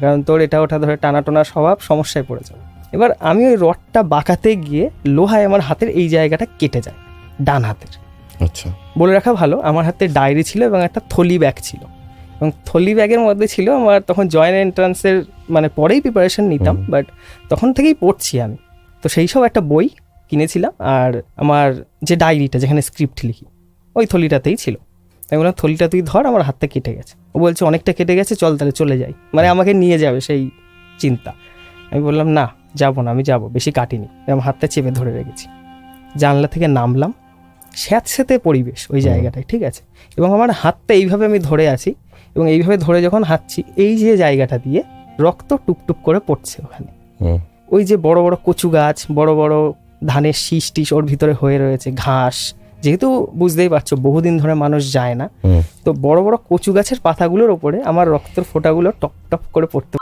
কারণ তোর এটা ওটা ধরে টানাটোনা স্বভাব, সমস্যায় পড়ে যাবে। এবার আমি ওই রডটা বাঁকাতে গিয়ে লোহায় আমার হাতের এই জায়গাটা কেটে যায়, ডান হাতের। আচ্ছা, বলে রাখা ভালো, আমার হাতে ডায়েরি ছিল এবং একটা থলি ব্যাগ ছিল, এবং থলি ব্যাগের মধ্যে ছিল আমার তখন জয়েন্ট এন্ট্রান্সের মানে পরেই প্রিপারেশন নিতাম, বাট তখন থেকেই পড়ছি আমি। তো সেই সব একটা বই কিনেছিলাম, আর আমার যে ডায়েরিটা যেখানে স্ক্রিপ্ট লিখি ওই থলিটাতেই ছিল। আমি বললাম থলিটা তুই ধর, আমার হাতটা কেটে গেছে। ও বলছে অনেকটা কেটে গেছে, চল তাহলে চলে যাই, মানে আমাকে নিয়ে যাবে সেই চিন্তা। আমি বললাম না, যাবো না, আমি যাবো, বেশি কাটিনি। আমার হাতটা চেপে ধরে রেখেছি, জানলা থেকে নামলাম, স্যাঁতস্যাঁতে পরিবেশ ওই জায়গাটায়, ঠিক আছে। এবং আমার হাতটা এইভাবে আমি ধরে আছি, এবং এইভাবে ধরে যখন হাঁটছি, এই যে জায়গাটা দিয়ে রক্ত টুপটুপ করে পড়ছে ওখানে। ওই যে বড় বড় কচু গাছ, বড় বড় ধানের শীষ টিস ওর ভিতরে হয়ে রয়েছে, ঘাস, যেহেতু বুঝতেই পারছো বহুদিন ধরে মানুষ যায় না, তো বড় বড় কচু গাছের পাতাগুলোর ওপরে আমার রক্তের ফোঁটাগুলো টপ টপ করে পড়তে